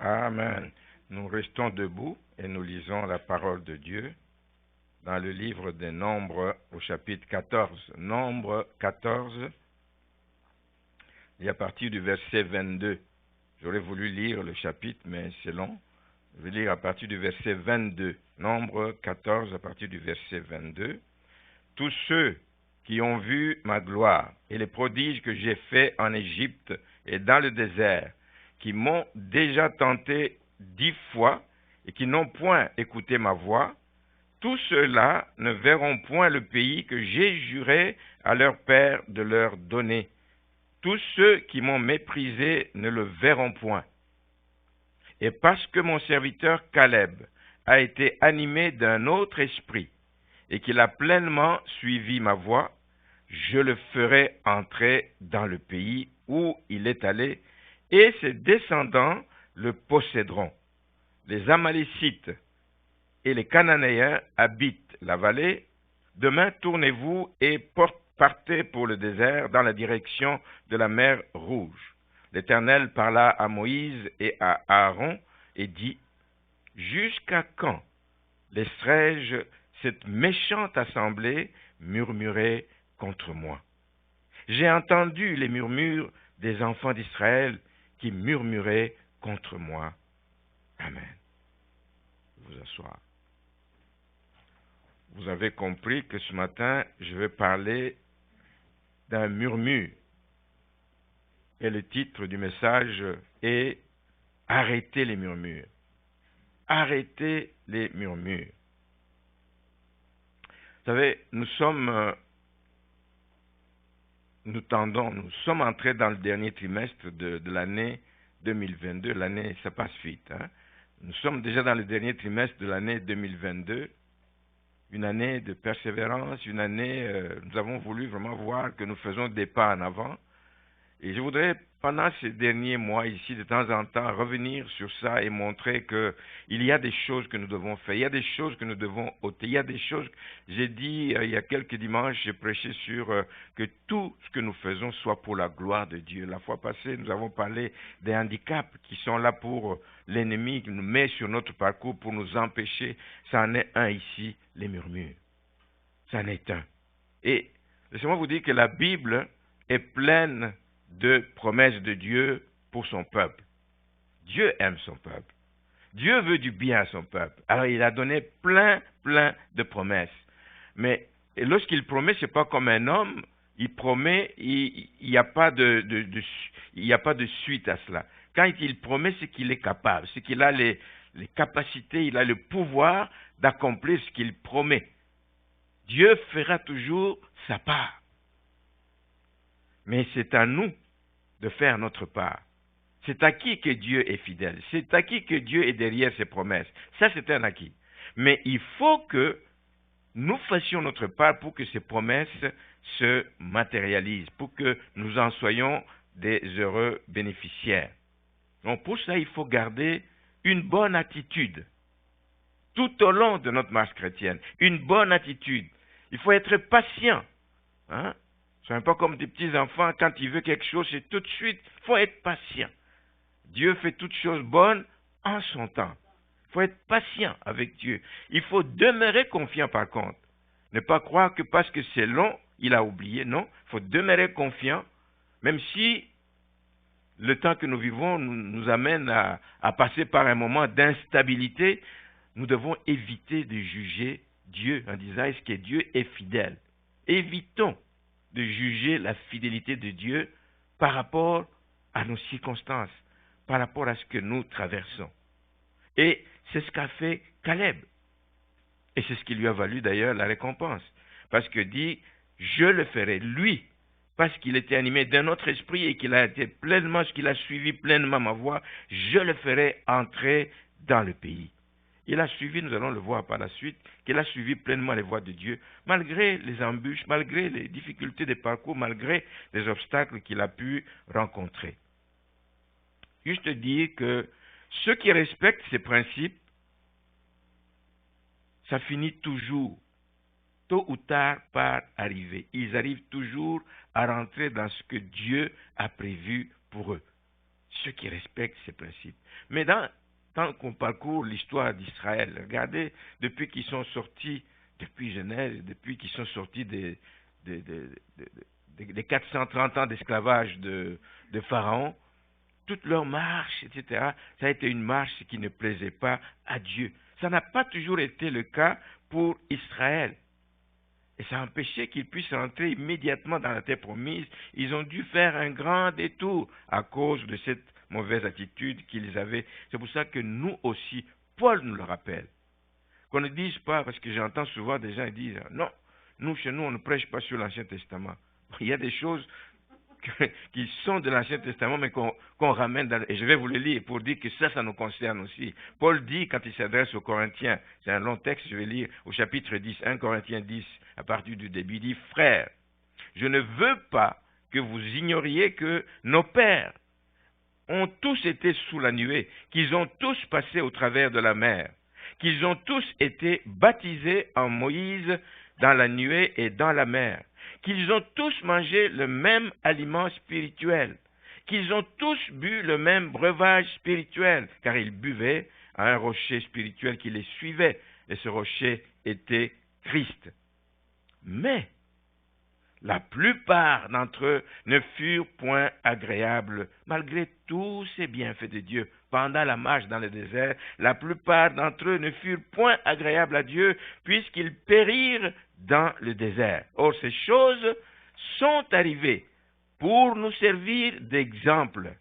Amen. Nous restons debout et nous lisons la parole de Dieu dans le livre des Nombres au chapitre 14. Nombre 14, et à partir du verset 22. J'aurais voulu lire le chapitre, mais c'est long. Je vais lire à partir du verset 22. Nombre 14, à partir du verset 22. Tous ceux qui ont vu ma gloire et les prodiges que j'ai faits en Égypte et dans le désert, qui m'ont déjà tenté 10 fois et qui n'ont point écouté ma voix, tous ceux-là ne verront point le pays que j'ai juré à leur père de leur donner. Tous ceux qui m'ont méprisé ne le verront point. Et parce que mon serviteur Caleb a été animé d'un autre esprit et qu'il a pleinement suivi ma voie, je le ferai entrer dans le pays où il est allé, et ses descendants le posséderont. Les Amalécites et les Cananéens habitent la vallée. Demain, tournez-vous et partez pour le désert dans la direction de la mer Rouge. L'Éternel parla à Moïse et à Aaron et dit, « Jusqu'à quand laisserai-je cette méchante assemblée murmurer contre moi? J'ai entendu les murmures des enfants d'Israël qui murmuraient contre moi. » Amen. Vous asseoir. Vous avez compris que ce matin, je vais parler d'un murmure. Et le titre du message est « Arrêtez les murmures ». Arrêtez les murmures. Vous savez, nous sommes entrés dans le dernier trimestre de l'année 2022. L'année, ça passe vite. Nous sommes déjà dans le dernier trimestre de l'année 2022. Une année de persévérance, une année, nous avons voulu vraiment voir que nous faisons des pas en avant. Et je voudrais, pendant ces derniers mois ici, de temps en temps, revenir sur ça et montrer qu'il y a des choses que nous devons faire, il y a des choses que nous devons ôter, il y a des choses, j'ai dit il y a quelques dimanches, j'ai prêché sur que tout ce que nous faisons soit pour la gloire de Dieu. La fois passée, nous avons parlé des handicaps qui sont là pour l'ennemi, qui nous met sur notre parcours pour nous empêcher. Ça en est un ici, les murmures. Ça en est un. Et laissez-moi vous dire que la Bible est pleine de promesses de Dieu pour son peuple. Dieu aime son peuple. Dieu veut du bien à son peuple. Alors il a donné plein de promesses. Mais lorsqu'il promet, c'est pas comme un homme, il promet, il n'y a pas de suite à cela. Quand il promet, c'est qu'il est capable, c'est qu'il a les capacités, il a le pouvoir d'accomplir ce qu'il promet. Dieu fera toujours sa part. Mais c'est à nous de faire notre part. C'est acquis que Dieu est fidèle. C'est acquis que Dieu est derrière ses promesses. Ça, c'est un acquis. Mais il faut que nous fassions notre part pour que ces promesses se matérialisent, pour que nous en soyons des heureux bénéficiaires. Donc pour ça, il faut garder une bonne attitude tout au long de notre marche chrétienne. Une bonne attitude. Il faut être patient. C'est un peu comme des petits enfants, quand ils veulent quelque chose, c'est tout de suite. Il faut être patient. Dieu fait toutes choses bonnes en son temps. Il faut être patient avec Dieu. Il faut demeurer confiant par contre. Ne pas croire que parce que c'est long, il a oublié. Non, il faut demeurer confiant, même si le temps que nous vivons nous amène à passer par un moment d'instabilité. Nous devons éviter de juger Dieu en disant est-ce que Dieu est fidèle. Évitons de juger la fidélité de Dieu par rapport à nos circonstances, par rapport à ce que nous traversons. Et c'est ce qu'a fait Caleb. Et c'est ce qui lui a valu d'ailleurs la récompense. Parce que dit, je le ferai, lui, parce qu'il était animé d'un autre esprit et qu'il a été pleinement, qu'il a suivi pleinement ma voie, je le ferai entrer dans le pays. Il a suivi, nous allons le voir par la suite, qu'il a suivi pleinement les voies de Dieu, malgré les embûches, malgré les difficultés de parcours, malgré les obstacles qu'il a pu rencontrer. Juste dire que ceux qui respectent ces principes, ça finit toujours, tôt ou tard, par arriver. Ils arrivent toujours à rentrer dans ce que Dieu a prévu pour eux. ceux qui respectent ces principes. Mais tant qu'on parcourt l'histoire d'Israël, regardez, depuis qu'ils sont sortis, depuis Genèse, depuis qu'ils sont sortis des 430 ans d'esclavage de Pharaon, toute leur marche, etc., ça a été une marche qui ne plaisait pas à Dieu. Ça n'a pas toujours été le cas pour Israël. Et ça a empêché qu'ils puissent rentrer immédiatement dans la terre promise. Ils ont dû faire un grand détour à cause de cette mauvaise attitude qu'ils avaient. C'est pour ça que nous aussi, Paul nous le rappelle. Qu'on ne dise pas, parce que j'entends souvent des gens dire, non, nous, chez nous, on ne prêche pas sur l'Ancien Testament. Il y a des choses qui sont de l'Ancien Testament, mais qu'on ramène dans... Et je vais vous le lire pour dire que ça nous concerne aussi. Paul dit, quand il s'adresse aux Corinthiens, c'est un long texte, je vais lire au chapitre 10, 1 Corinthiens 10, à partir du début, il dit, « Frères, je ne veux pas que vous ignoriez que nos pères ont tous été sous la nuée, qu'ils ont tous passé au travers de la mer, qu'ils ont tous été baptisés en Moïse dans la nuée et dans la mer, qu'ils ont tous mangé le même aliment spirituel, qu'ils ont tous bu le même breuvage spirituel, car ils buvaient à un rocher spirituel qui les suivait, et ce rocher était Christ. Mais la plupart d'entre eux ne furent point agréables, malgré tous ces bienfaits de Dieu. Pendant la marche dans le désert, la plupart d'entre eux ne furent point agréables à Dieu, puisqu'ils périrent dans le désert. Or, ces choses sont arrivées pour nous servir d'exemple.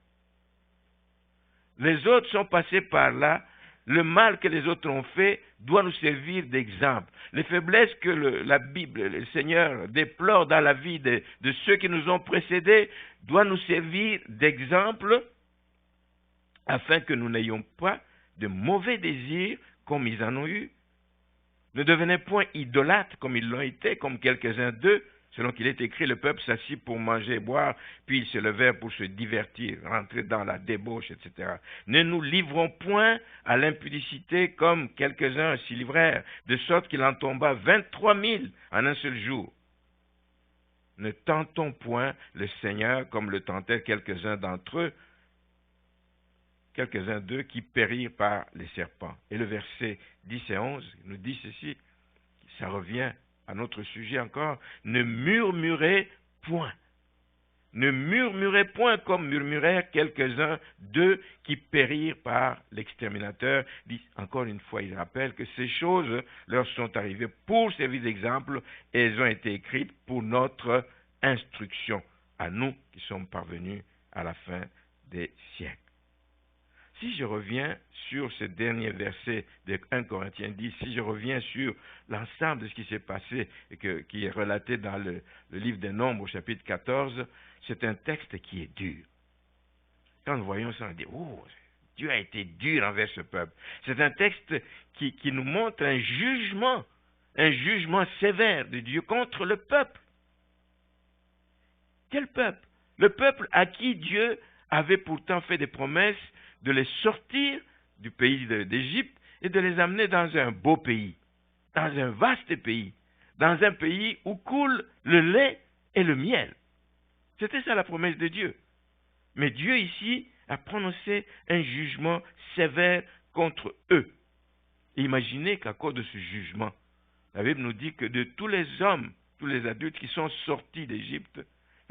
Les autres sont passés par là. Le mal que les autres ont fait doit nous servir d'exemple. Les faiblesses que la Bible, le Seigneur déplore dans la vie de ceux qui nous ont précédés doit nous servir d'exemple afin que nous n'ayons pas de mauvais désirs comme ils en ont eu. Ne devenez point idolâtres comme ils l'ont été, comme quelques-uns d'eux, selon qu'il est écrit, le peuple s'assit pour manger et boire, puis ils se levèrent pour se divertir, rentrer dans la débauche, etc. Ne nous livrons point à l'impudicité comme quelques-uns s'y livrèrent, de sorte qu'il en tomba 23 000 en un seul jour. Ne tentons point le Seigneur comme le tentèrent quelques-uns d'entre eux, quelques-uns d'eux qui périrent par les serpents. Et le verset 10 et 11 nous dit ceci, ça revient à notre sujet encore, ne murmurez point. Ne murmurez point comme murmurèrent quelques-uns d'eux qui périrent par l'exterminateur. Encore une fois, il rappelle que ces choses leur sont arrivées pour servir d'exemple et elles ont été écrites pour notre instruction, à nous qui sommes parvenus à la fin des siècles. Si je reviens sur ce dernier verset de 1 Corinthiens 10, si je reviens sur l'ensemble de ce qui s'est passé et qui est relaté dans le livre des Nombres au chapitre 14, c'est un texte qui est dur. Quand nous voyons ça, on dit, oh, Dieu a été dur envers ce peuple. C'est un texte qui nous montre un jugement sévère de Dieu contre le peuple. Quel peuple? Le peuple à qui Dieu avait pourtant fait des promesses de les sortir du pays d'Égypte et de les amener dans un beau pays, dans un vaste pays, dans un pays où coule le lait et le miel. C'était ça la promesse de Dieu. Mais Dieu ici a prononcé un jugement sévère contre eux. Et imaginez qu'à cause de ce jugement, la Bible nous dit que de tous les hommes, tous les adultes qui sont sortis d'Égypte,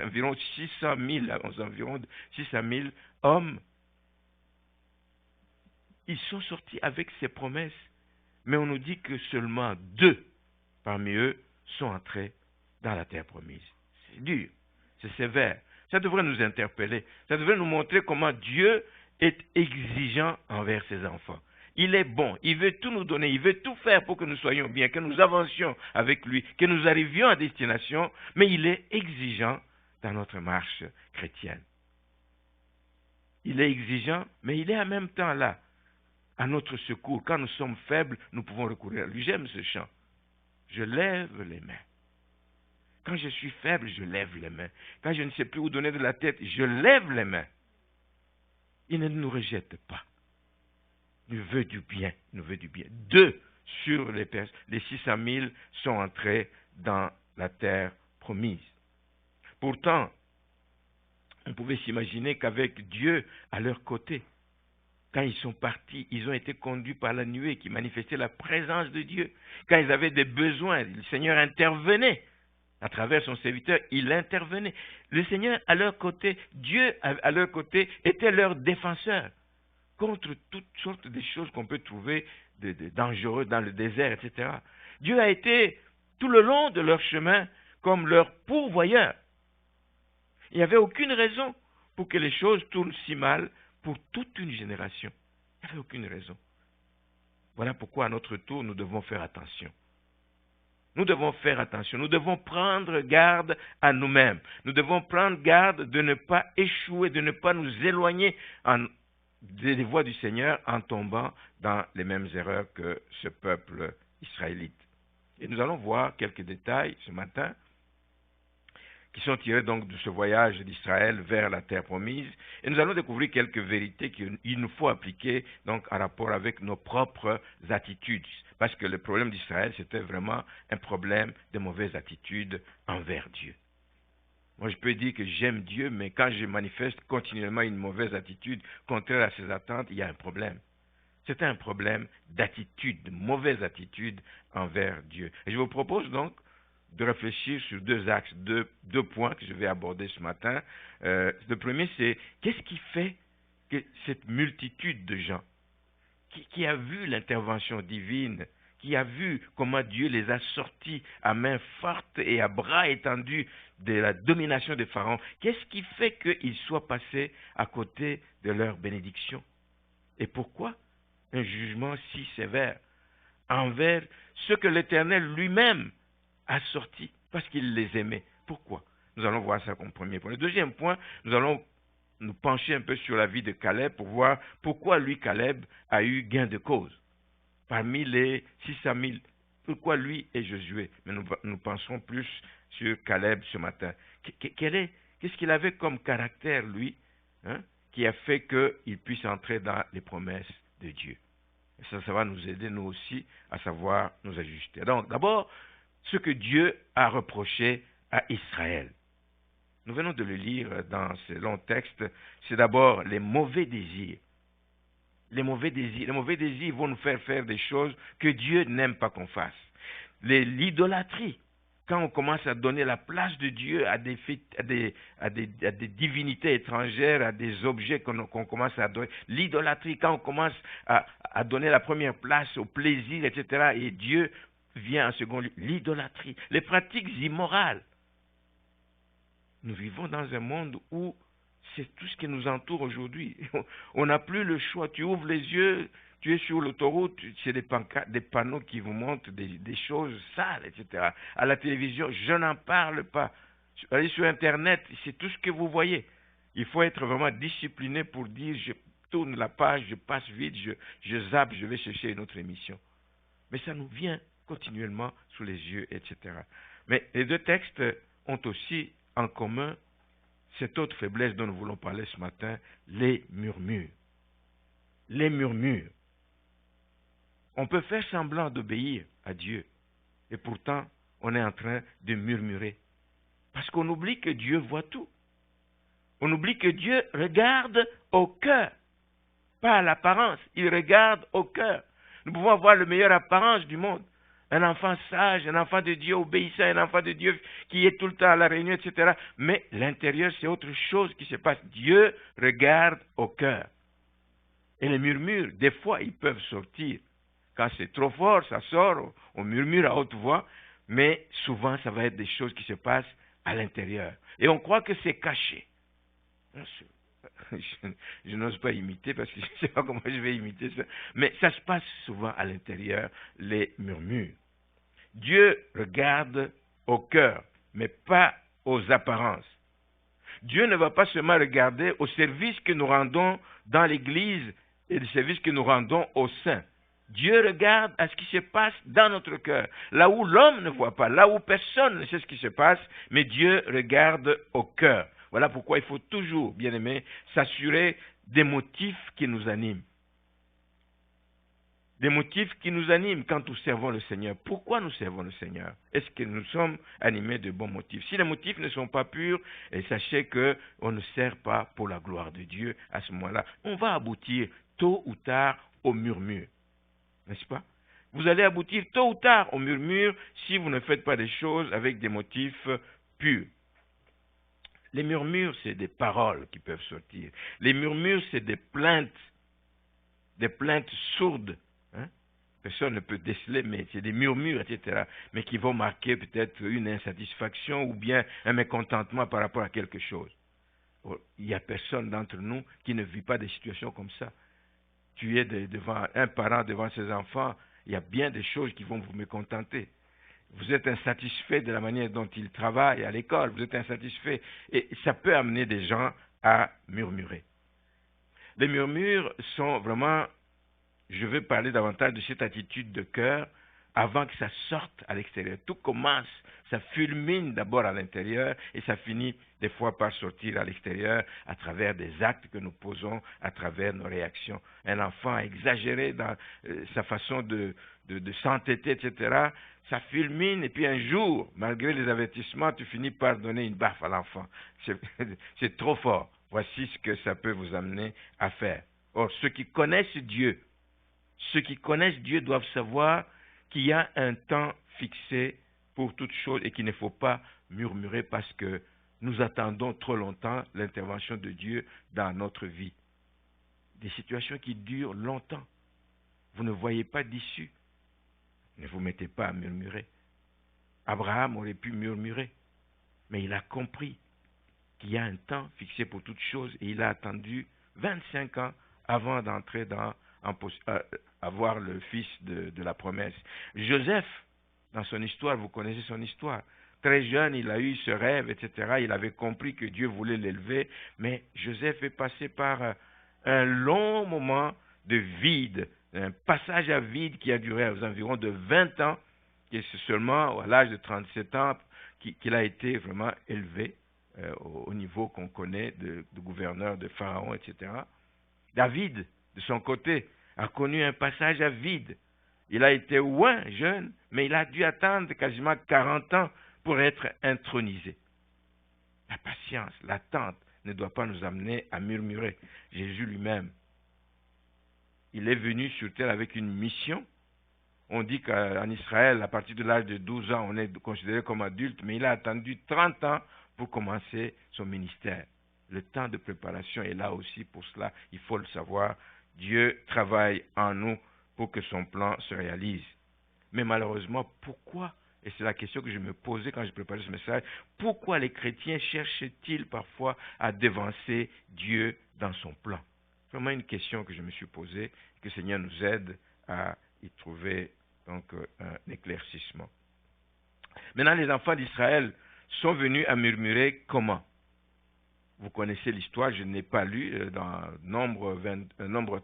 environ 600 000 hommes, ils sont sortis avec ces promesses, mais on nous dit que seulement 2 parmi eux sont entrés dans la terre promise. C'est dur, c'est sévère. Ça devrait nous interpeller. Ça devrait nous montrer comment Dieu est exigeant envers ses enfants. Il est bon, il veut tout nous donner, il veut tout faire pour que nous soyons bien, que nous avancions avec lui, que nous arrivions à destination, mais il est exigeant dans notre marche chrétienne. Il est exigeant, mais il est en même temps là, à notre secours. Quand nous sommes faibles, nous pouvons recourir à lui. J'aime ce chant. Je lève les mains. Quand je suis faible, je lève les mains. Quand je ne sais plus où donner de la tête, je lève les mains. Il ne nous rejette pas. Il nous veut du bien. Il nous veut du bien. 2 sur les 600 000 sont entrés dans la terre promise. Pourtant, On pouvait s'imaginer qu'avec Dieu à leur côté, quand ils sont partis, ils ont été conduits par la nuée qui manifestait la présence de Dieu. Quand ils avaient des besoins, le Seigneur intervenait. À travers son serviteur, il intervenait. Le Seigneur à leur côté, Dieu à leur côté, était leur défenseur contre toutes sortes de choses qu'on peut trouver de dangereux dans le désert, etc. Dieu a été tout le long de leur chemin comme leur pourvoyeur. Il n'y avait aucune raison pour que les choses tournent si mal pour toute une génération. Il n'y avait aucune raison. Voilà pourquoi à notre tour, nous devons faire attention. Nous devons faire attention, nous devons prendre garde à nous-mêmes. Nous devons prendre garde de ne pas échouer, de ne pas nous éloigner des voies du Seigneur en tombant dans les mêmes erreurs que ce peuple israélite. Et nous allons voir quelques détails ce matin qui sont tirés donc de ce voyage d'Israël vers la terre promise. Et nous allons découvrir quelques vérités qu'il nous faut appliquer donc en rapport avec nos propres attitudes. Parce que le problème d'Israël, c'était vraiment un problème de mauvaises attitudes envers Dieu. Moi, je peux dire que j'aime Dieu, mais quand je manifeste continuellement une mauvaise attitude contraire à ses attentes, il y a un problème. C'est un problème d'attitude, de mauvaise attitude envers Dieu. Et je vous propose donc de réfléchir sur deux axes, deux points que je vais aborder ce matin. Le premier, c'est qu'est-ce qui fait que cette multitude de gens qui a vu l'intervention divine, qui a vu comment Dieu les a sortis à main forte et à bras étendus de la domination de Pharaon, qu'est-ce qui fait qu'ils soient passés à côté de leur bénédiction? Et pourquoi un jugement si sévère envers ce que l'Éternel lui-même a sorti, parce qu'il les aimait? Pourquoi? Nous allons voir ça comme premier point. Le deuxième point, nous allons nous pencher un peu sur la vie de Caleb pour voir pourquoi lui, Caleb, a eu gain de cause. Parmi les 600 000, pourquoi lui et Josué? Mais nous penserons plus sur Caleb ce matin. Qu'est-ce qu'il avait comme caractère, lui, qui a fait qu'il puisse entrer dans les promesses de Dieu? Et ça va nous aider, nous aussi, à savoir nous ajuster. Donc, d'abord, ce que Dieu a reproché à Israël. Nous venons de le lire dans ce long texte. C'est d'abord les mauvais désirs. Les mauvais désirs vont nous faire des choses que Dieu n'aime pas qu'on fasse. L'idolâtrie, quand on commence à donner la place de Dieu à des divinités étrangères, à des objets qu'on commence à adorer. L'idolâtrie, quand on commence à donner la première place au plaisir, etc., et Dieu vient en second lieu. L'idolâtrie, les pratiques immorales. Nous vivons dans un monde où c'est tout ce qui nous entoure aujourd'hui. On n'a plus le choix. Tu ouvres les yeux, tu es sur l'autoroute, c'est des panneaux qui vous montrent des choses sales, etc. À la télévision, je n'en parle pas. Allez sur Internet, c'est tout ce que vous voyez. Il faut être vraiment discipliné pour dire, je tourne la page, je passe vite, je zappe, je vais chercher une autre émission. Mais ça nous vient continuellement sous les yeux, etc. Mais les deux textes ont aussi en commun cette autre faiblesse dont nous voulons parler ce matin, les murmures. Les murmures. On peut faire semblant d'obéir à Dieu, et pourtant, on est en train de murmurer. Parce qu'on oublie que Dieu voit tout. On oublie que Dieu regarde au cœur, pas à l'apparence. Il regarde au cœur. Nous pouvons avoir la meilleure apparence du monde. Un enfant sage, un enfant de Dieu obéissant, un enfant de Dieu qui est tout le temps à la réunion, etc. Mais l'intérieur, c'est autre chose qui se passe. Dieu regarde au cœur. Et les murmures, des fois, ils peuvent sortir. Quand c'est trop fort, ça sort, on murmure à haute voix, mais souvent, ça va être des choses qui se passent à l'intérieur. Et on croit que c'est caché. Je n'ose pas imiter parce que je ne sais pas comment je vais imiter ça. Mais ça se passe souvent à l'intérieur, les murmures. Dieu regarde au cœur, mais pas aux apparences. Dieu ne va pas seulement regarder au service que nous rendons dans l'Église et le service que nous rendons aux saints. Dieu regarde à ce qui se passe dans notre cœur, là où l'homme ne voit pas, là où personne ne sait ce qui se passe, mais Dieu regarde au cœur. Voilà pourquoi il faut toujours, bien aimé, s'assurer des motifs qui nous animent. des motifs qui nous animent quand nous servons le Seigneur. Pourquoi nous servons le Seigneur? Est-ce que nous sommes animés de bons motifs? Si les motifs ne sont pas purs, sachez qu'on ne sert pas pour la gloire de Dieu à ce moment-là. On va aboutir tôt ou tard au murmure. N'est-ce pas? Vous allez aboutir tôt ou tard au murmure si vous ne faites pas des choses avec des motifs purs. Les murmures, c'est des paroles qui peuvent sortir. Les murmures, c'est des plaintes sourdes. Hein? Personne ne peut déceler, mais c'est des murmures, etc. Mais qui vont marquer peut-être une insatisfaction ou bien un mécontentement par rapport à quelque chose. Il n'y a personne d'entre nous qui ne vit pas des situations comme ça. Tu es devant un parent, devant ses enfants, il y a bien des choses qui vont vous mécontenter. Vous êtes insatisfait de la manière dont il travaille à l'école, vous êtes insatisfait. Et ça peut amener des gens à murmurer. Les murmures sont vraiment, je veux parler davantage de cette attitude de cœur avant que ça sorte à l'extérieur. Tout commence, ça fulmine d'abord à l'intérieur et ça finit des fois par sortir à l'extérieur à travers des actes que nous posons, à travers nos réactions. Un enfant exagéré dans sa façon de s'entêter, etc., ça fulmine et puis un jour, malgré les avertissements, tu finis par donner une baffe à l'enfant. C'est trop fort. Voici ce que ça peut vous amener à faire. Or, ceux qui connaissent Dieu doivent savoir qu'il y a un temps fixé pour toute chose et qu'il ne faut pas murmurer parce que nous attendons trop longtemps l'intervention de Dieu dans notre vie. Des situations qui durent longtemps. Vous ne voyez pas d'issue. Ne vous mettez pas à murmurer. Abraham aurait pu murmurer, mais il a compris qu'il y a un temps fixé pour toute chose et il a attendu 25 ans avant d'entrer avoir le fils de la promesse. Joseph, dans son histoire, vous connaissez son histoire. Très jeune, il a eu ce rêve, etc. Il avait compris que Dieu voulait l'élever, mais Joseph est passé par un long moment de vide, un passage à vide qui a duré aux environs de 20 ans, et c'est seulement à l'âge de 37 ans qu'il a été vraiment élevé au niveau qu'on connaît de gouverneur de Pharaon, etc. David, de son côté, a connu un passage à vide. Il a été loin, jeune, mais il a dû attendre quasiment 40 ans pour être intronisé. La patience, l'attente ne doit pas nous amener à murmurer. Jésus lui-même, il est venu sur terre avec une mission. On dit qu'en Israël, à partir de l'âge de 12 ans, on est considéré comme adulte, mais il a attendu 30 ans pour commencer son ministère. Le temps de préparation est là aussi pour cela, il faut le savoir. Dieu travaille en nous pour que son plan se réalise. Mais malheureusement, pourquoi, et c'est la question que je me posais quand je préparais ce message, pourquoi les chrétiens cherchent-ils parfois à devancer Dieu dans son plan? C'est vraiment une question que je me suis posée, que le Seigneur nous aide à y trouver donc un éclaircissement. Maintenant, les enfants d'Israël sont venus à murmurer comment? Vous connaissez l'histoire, je n'ai pas lu dans Nombre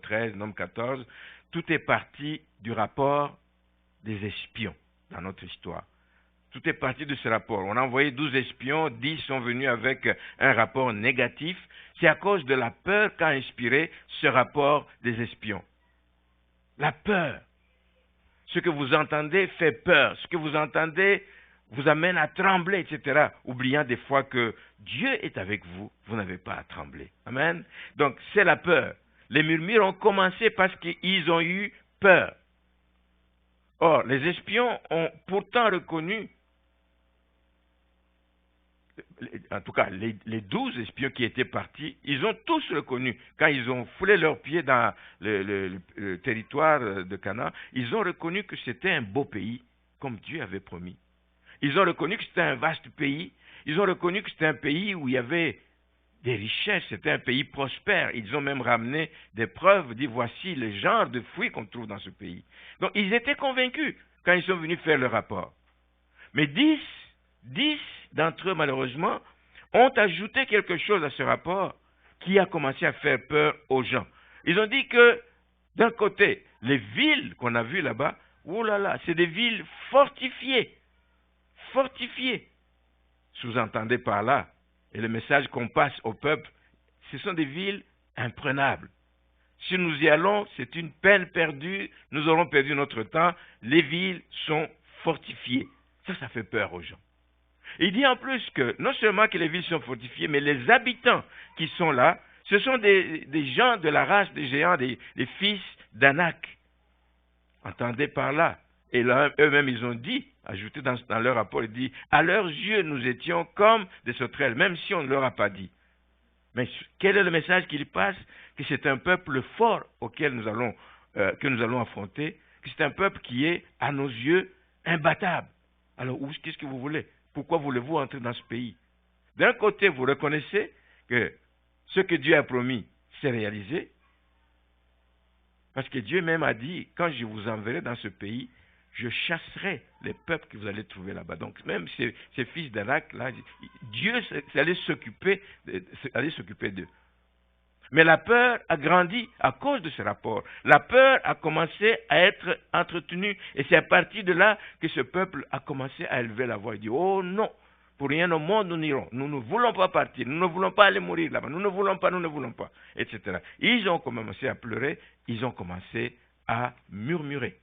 13, Nombre 14. Tout est parti du rapport des espions dans notre histoire. Tout est parti de ce rapport. On a envoyé 12 espions, 10 sont venus avec un rapport négatif. C'est à cause de la peur qu'a inspiré ce rapport des espions. La peur. Ce que vous entendez fait peur. Ce que vous entendez vous amène à trembler, etc. Oubliant des fois que Dieu est avec vous, vous n'avez pas à trembler. Amen. Donc, c'est la peur. Les murmures ont commencé parce qu'ils ont eu peur. Or, les espions ont pourtant reconnu, en tout cas, les 12 espions qui étaient partis, ils ont tous reconnu, quand ils ont foulé leurs pieds dans le territoire de Canaan, ils ont reconnu que c'était un beau pays, comme Dieu avait promis. Ils ont reconnu que c'était un vaste pays. Ils ont reconnu que c'était un pays où il y avait des richesses. C'était un pays prospère. Ils ont même ramené des preuves, dit voici le genre de fruits qu'on trouve dans ce pays. Donc ils étaient convaincus quand ils sont venus faire le rapport. Mais 10 d'entre eux, malheureusement, ont ajouté quelque chose à ce rapport qui a commencé à faire peur aux gens. Ils ont dit que, d'un côté, les villes qu'on a vues là-bas, oh là là, c'est des villes fortifiées. Fortifiées. Sous-entendez par là, et le message qu'on passe au peuple, ce sont des villes imprenables. Si nous y allons, c'est une peine perdue, nous aurons perdu notre temps. Les villes sont fortifiées. Ça fait peur aux gens. Il dit en plus que non seulement que les villes sont fortifiées, mais les habitants qui sont là, ce sont des gens de la race des géants, des fils d'Anak. Entendez par là. Et là, eux-mêmes, ils ont dit, ajouté dans leur rapport, ils disent, à leurs yeux, nous étions comme des sauterelles, même si on ne leur a pas dit. Mais quel est le message qu'il passe? Que c'est un peuple fort auquel que nous allons affronter, que c'est un peuple qui est, à nos yeux, imbattable. Alors, qu'est-ce que vous voulez? Pourquoi voulez-vous entrer dans ce pays? D'un côté, vous reconnaissez que ce que Dieu a promis, c'est réalisé. Parce que Dieu même a dit, quand je vous enverrai dans ce pays, je chasserai les peuples que vous allez trouver là-bas. Donc même ces fils d'Anak, là, Dieu allait s'occuper d'eux. Mais la peur a grandi à cause de ce rapport. La peur a commencé à être entretenue. Et c'est à partir de là que ce peuple a commencé à élever la voix et dire, oh non, pour rien au monde nous n'irons. Nous ne voulons pas partir. Nous ne voulons pas aller mourir là-bas. Nous ne voulons pas, etc. Ils ont commencé à pleurer. Ils ont commencé à murmurer.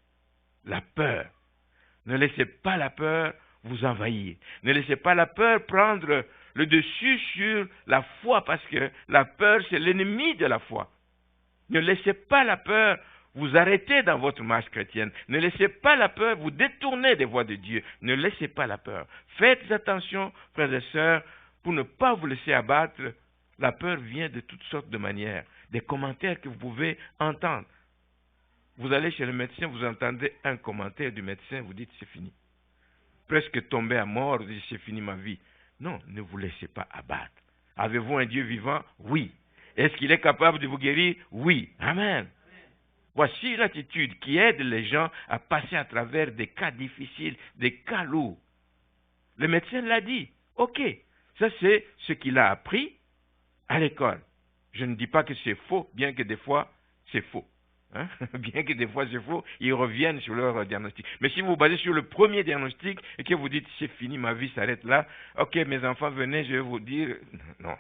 La peur. Ne laissez pas la peur vous envahir. Ne laissez pas la peur prendre le dessus sur la foi, parce que la peur, c'est l'ennemi de la foi. Ne laissez pas la peur vous arrêter dans votre marche chrétienne. Ne laissez pas la peur vous détourner des voies de Dieu. Ne laissez pas la peur. Faites attention, frères et sœurs, pour ne pas vous laisser abattre. La peur vient de toutes sortes de manières. Des commentaires que vous pouvez entendre. Vous allez chez le médecin, vous entendez un commentaire du médecin, vous dites c'est fini. Presque tombé à mort, vous dites c'est fini ma vie. Non, ne vous laissez pas abattre. Avez-vous un Dieu vivant? Oui. Est-ce qu'il est capable de vous guérir? Oui. Amen. Voici une attitude qui aide les gens à passer à travers des cas difficiles, des cas lourds. Le médecin l'a dit. Ok, ça c'est ce qu'il a appris à l'école. Je ne dis pas que c'est faux, bien que des fois c'est faux. Hein? Bien que des fois c'est faux, ils reviennent sur leur diagnostic. Mais si vous vous basez sur le premier diagnostic et que vous dites c'est fini, ma vie s'arrête là, ok mes enfants venez, je vais vous dire, non.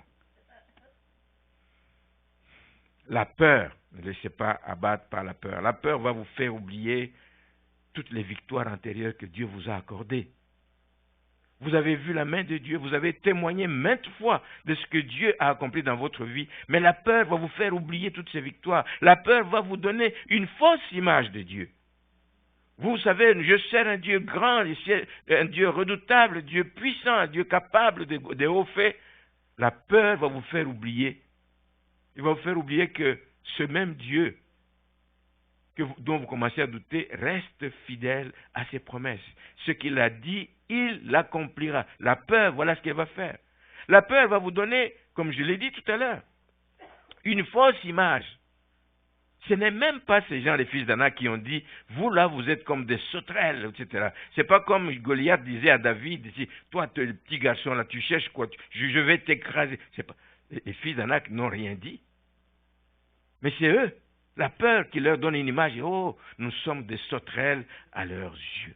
La peur, ne laissez pas abattre par la peur. La peur va vous faire oublier toutes les victoires antérieures que Dieu vous a accordées. Vous avez vu la main de Dieu, vous avez témoigné maintes fois de ce que Dieu a accompli dans votre vie, mais la peur va vous faire oublier toutes ces victoires. La peur va vous donner une fausse image de Dieu. Vous savez, je sers un Dieu grand, un Dieu redoutable, un Dieu puissant, un Dieu capable de hauts faits. La peur va vous faire oublier. Il va vous faire oublier que ce même Dieu dont vous commencez à douter reste fidèle à ses promesses. Ce qu'il a dit, il l'accomplira. La peur, voilà ce qu'elle va faire. La peur va vous donner, comme je l'ai dit tout à l'heure, une fausse image. Ce n'est même pas ces gens, les fils d'Anak, qui ont dit, vous là, vous êtes comme des sauterelles, etc. C'est pas comme Goliath disait à David, toi, le petit garçon là, tu cherches quoi? Je vais t'écraser. Les fils d'Anak n'ont rien dit. Mais c'est eux, la peur qui leur donne une image. Oh, nous sommes des sauterelles à leurs yeux.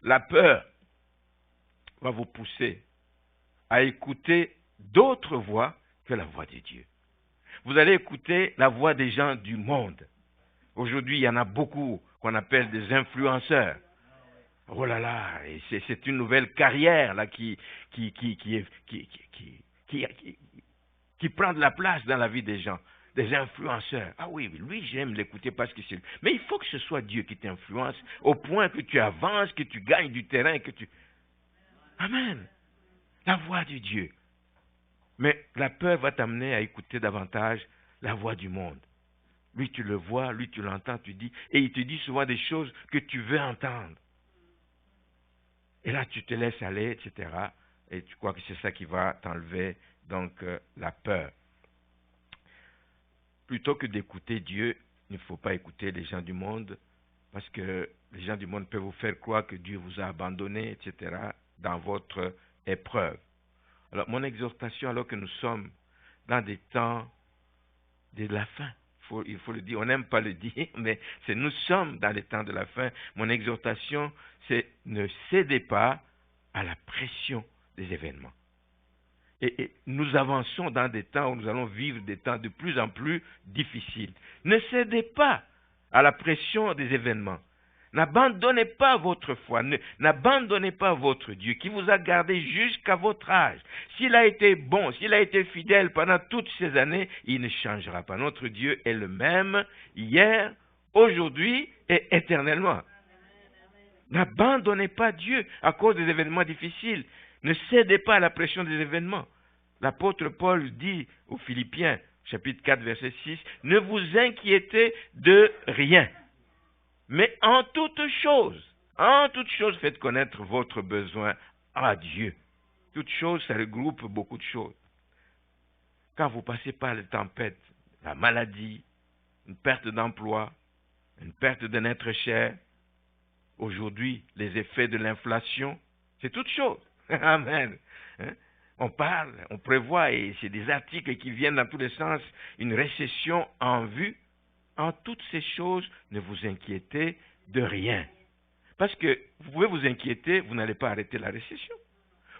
La peur va vous pousser à écouter d'autres voix que la voix de Dieu. Vous allez écouter la voix des gens du monde. Aujourd'hui, il y en a beaucoup qu'on appelle des influenceurs. Oh là là, c'est une nouvelle carrière là qui prend de la place dans la vie des gens. Des influenceurs. Ah oui, lui, j'aime l'écouter parce que c'est lui. Mais il faut que ce soit Dieu qui t'influence au point que tu avances, que tu gagnes du terrain, que tu... Amen. La voix de Dieu. Mais la peur va t'amener à écouter davantage la voix du monde. Lui, tu le vois, lui, tu l'entends, tu dis... Et il te dit souvent des choses que tu veux entendre. Et là, tu te laisses aller, etc. Et tu crois que c'est ça qui va t'enlever, donc, la peur. Plutôt que d'écouter Dieu, il ne faut pas écouter les gens du monde, parce que les gens du monde peuvent vous faire croire que Dieu vous a abandonné, etc., dans votre épreuve. Alors, mon exhortation, alors que nous sommes dans des temps de la fin, il faut le dire, on n'aime pas le dire, mais nous sommes dans les temps de la fin. Mon exhortation, c'est ne cédez pas à la pression des événements. Et nous avançons dans des temps où nous allons vivre des temps de plus en plus difficiles. Ne cédez pas à la pression des événements. N'abandonnez pas votre foi, n'abandonnez pas votre Dieu qui vous a gardé jusqu'à votre âge. S'il a été bon, s'il a été fidèle pendant toutes ces années, il ne changera pas. Notre Dieu est le même hier, aujourd'hui et éternellement. N'abandonnez pas Dieu à cause des événements difficiles. Ne cédez pas à la pression des événements. L'apôtre Paul dit aux Philippiens, chapitre 4, verset 6, « Ne vous inquiétez de rien, mais en toute chose, faites connaître votre besoin à Dieu. » Toute chose, ça regroupe beaucoup de choses. Quand vous passez par les tempêtes, la maladie, une perte d'emploi, une perte d'un être cher, aujourd'hui, les effets de l'inflation, c'est toute chose. Amen. On parle, on prévoit, et c'est des articles qui viennent dans tous les sens, une récession en vue. En toutes ces choses, ne vous inquiétez de rien. Parce que vous pouvez vous inquiéter, vous n'allez pas arrêter la récession.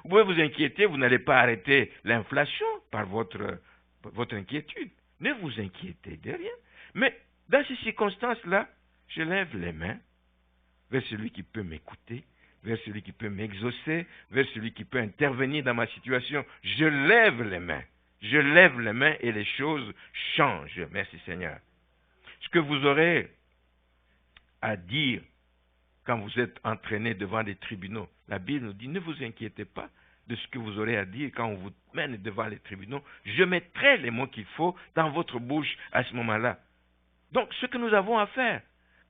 Vous pouvez vous inquiéter, vous n'allez pas arrêter l'inflation par votre inquiétude. Ne vous inquiétez de rien. Mais dans ces circonstances-là, je lève les mains vers celui qui peut m'écouter, vers celui qui peut m'exaucer, vers celui qui peut intervenir dans ma situation. Je lève les mains et les choses changent. Merci Seigneur. Ce que vous aurez à dire quand vous êtes entraîné devant des tribunaux, la Bible nous dit, ne vous inquiétez pas de ce que vous aurez à dire quand on vous mène devant les tribunaux. Je mettrai les mots qu'il faut dans votre bouche à ce moment-là. Donc, ce que nous avons à faire,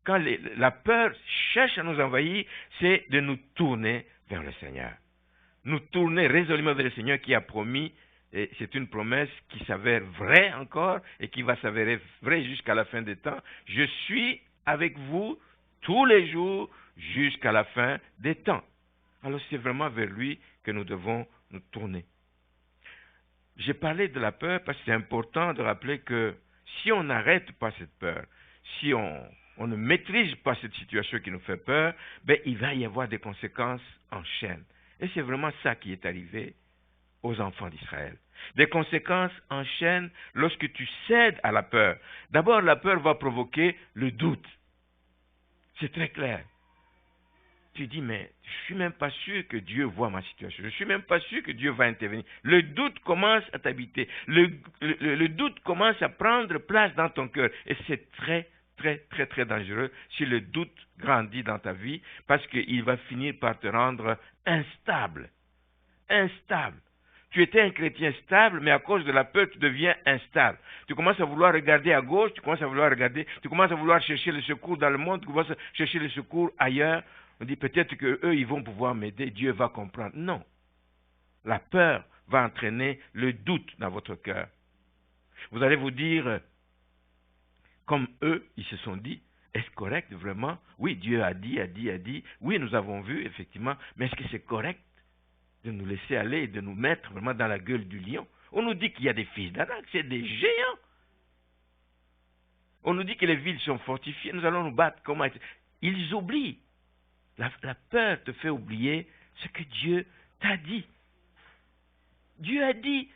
quand la peur cherche à nous envahir, c'est de nous tourner vers le Seigneur. Nous tourner résolument vers le Seigneur qui a promis, et c'est une promesse qui s'avère vraie encore et qui va s'avérer vraie jusqu'à la fin des temps. Je suis avec vous tous les jours jusqu'à la fin des temps. Alors c'est vraiment vers lui que nous devons nous tourner. J'ai parlé de la peur parce que c'est important de rappeler que si on n'arrête pas cette peur, si on ne maîtrise pas cette situation qui nous fait peur, ben, il va y avoir des conséquences en chaîne. Et c'est vraiment ça qui est arrivé aux enfants d'Israël. Des conséquences en chaîne lorsque tu cèdes à la peur. D'abord, la peur va provoquer le doute. C'est très clair. Tu dis, mais je ne suis même pas sûr que Dieu voit ma situation. Je ne suis même pas sûr que Dieu va intervenir. Le doute commence à t'habiter. Le doute commence à prendre place dans ton cœur. Et c'est très, très, très, très dangereux si le doute grandit dans ta vie parce qu'il va finir par te rendre instable. Instable. Tu étais un chrétien stable, mais à cause de la peur, tu deviens instable. Tu commences à vouloir regarder à gauche, tu commences à vouloir chercher le secours dans le monde, tu commences à chercher le secours ailleurs. On dit peut-être qu'eux, ils vont pouvoir m'aider, Dieu va comprendre. Non. La peur va entraîner le doute dans votre cœur. Vous allez vous dire, comme eux, ils se sont dit, est-ce correct vraiment? Oui, Dieu a dit. Oui, nous avons vu, effectivement, mais est-ce que c'est correct de nous laisser aller et de nous mettre vraiment dans la gueule du lion? On nous dit qu'il y a des fils d'Anak, c'est des géants. On nous dit que les villes sont fortifiées, nous allons nous battre. Comment? Ils oublient. La peur te fait oublier ce que Dieu t'a dit. Dieu a dit,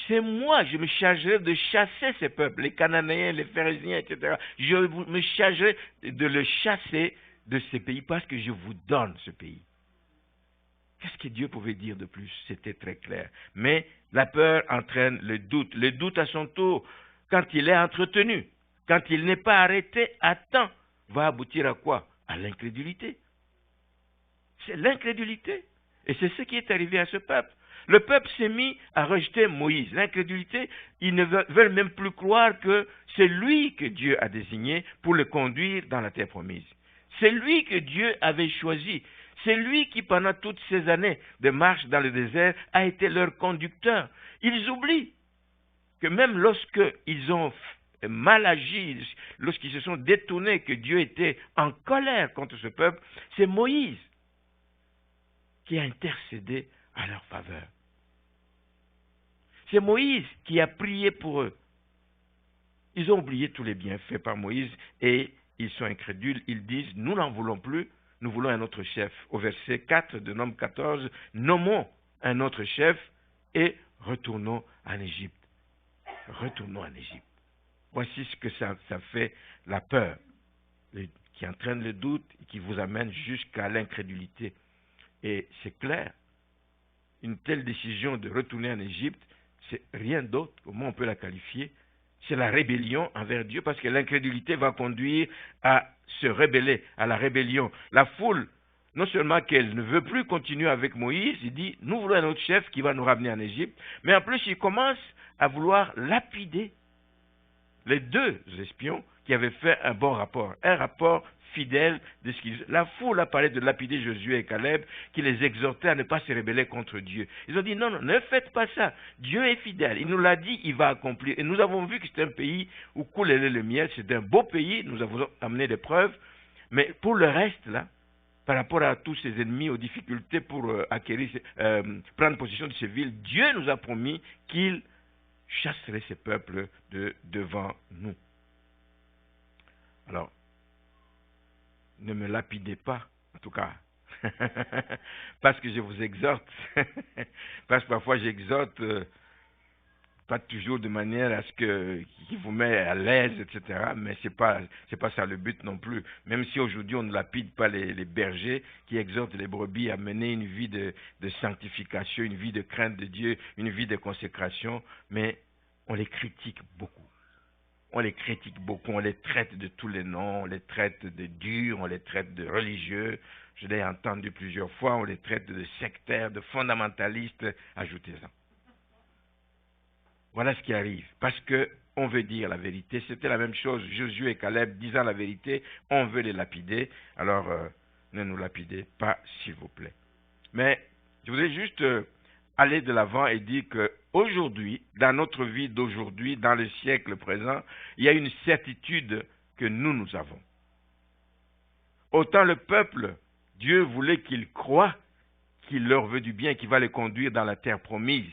c'est moi, je me chargerai de chasser ces peuples, les Cananéens, les Phérésiens, etc. Je me chargerai de le chasser de ces pays parce que je vous donne ce pays. Qu'est-ce que Dieu pouvait dire de plus? C'était très clair. Mais la peur entraîne le doute. Le doute à son tour, quand il est entretenu, quand il n'est pas arrêté à temps, va aboutir à quoi? À l'incrédulité. C'est l'incrédulité. Et c'est ce qui est arrivé à ce peuple. Le peuple s'est mis à rejeter Moïse. L'incrédulité, ils ne veulent même plus croire que c'est lui que Dieu a désigné pour le conduire dans la terre promise. C'est lui que Dieu avait choisi. C'est lui qui, pendant toutes ces années de marche dans le désert, a été leur conducteur. Ils oublient que même lorsqu'ils ont mal agi, lorsqu'ils se sont détournés, que Dieu était en colère contre ce peuple, c'est Moïse qui a intercédé à leur faveur. C'est Moïse qui a prié pour eux. Ils ont oublié tous les bienfaits par Moïse et ils sont incrédules. Ils disent, nous n'en voulons plus, nous voulons un autre chef. Au verset 4 de Nombre 14, nommons un autre chef et retournons en Égypte. Retournons en Égypte. Voici ce que ça fait la peur, qui entraîne le doute et qui vous amène jusqu'à l'incrédulité. Et c'est clair, une telle décision de retourner en Égypte, c'est rien d'autre, comment on peut la qualifier, c'est la rébellion envers Dieu, parce que l'incrédulité va conduire à se rebeller, à la rébellion. La foule, non seulement qu'elle ne veut plus continuer avec Moïse, il dit, nous voulons un autre chef qui va nous ramener en Égypte, mais en plus, il commence à vouloir lapider les deux espions qui avaient fait un bon rapport, un rapport fidèle de ce qu'ils... La foule a parlé de lapider Josué et Caleb, qui les exhortaient à ne pas se rebeller contre Dieu. Ils ont dit, non, non, ne faites pas ça. Dieu est fidèle. Il nous l'a dit, il va accomplir. Et nous avons vu que c'est un pays où coule le miel. C'est un beau pays. Nous avons amené des preuves. Mais pour le reste, là, par rapport à tous ces ennemis, aux difficultés pour prendre possession de ces villes, Dieu nous a promis qu'il chasserait ces peuples devant nous. Alors, ne me lapidez pas, en tout cas, parce que je vous exhorte, parce que parfois j'exhorte, pas toujours de manière à ce qui vous met à l'aise, etc., mais c'est pas ça le but non plus. Même si aujourd'hui on ne lapide pas les bergers qui exhortent les brebis à mener une vie de sanctification, une vie de crainte de Dieu, une vie de consécration, mais on les critique beaucoup. On les critique beaucoup, on les traite de tous les noms, on les traite de durs, on les traite de religieux, je l'ai entendu plusieurs fois, on les traite de sectaires, de fondamentalistes, ajoutez-en. Voilà ce qui arrive, parce qu'on veut dire la vérité. C'était la même chose, Josué et Caleb disant la vérité, on veut les lapider, alors ne nous lapidez pas, s'il vous plaît. Mais je voudrais juste aller de l'avant et dire qu'aujourd'hui, dans notre vie d'aujourd'hui, dans le siècle présent, il y a une certitude que nous avons. Autant le peuple, Dieu voulait qu'il croie qu'il leur veut du bien, qu'il va les conduire dans la terre promise.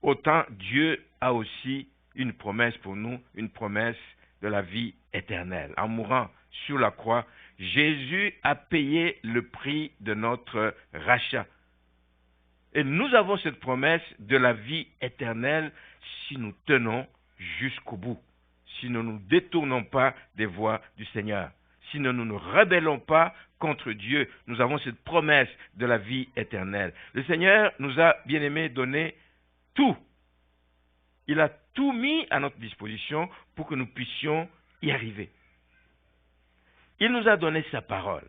Autant Dieu a aussi une promesse pour nous, une promesse de la vie éternelle. En mourant sur la croix, Jésus a payé le prix de notre rachat. Et nous avons cette promesse de la vie éternelle si nous tenons jusqu'au bout, si nous ne nous détournons pas des voies du Seigneur, si nous ne nous rebellons pas contre Dieu. Nous avons cette promesse de la vie éternelle. Le Seigneur nous a, bien aimés, donné tout. Il a tout mis à notre disposition pour que nous puissions y arriver. Il nous a donné sa parole.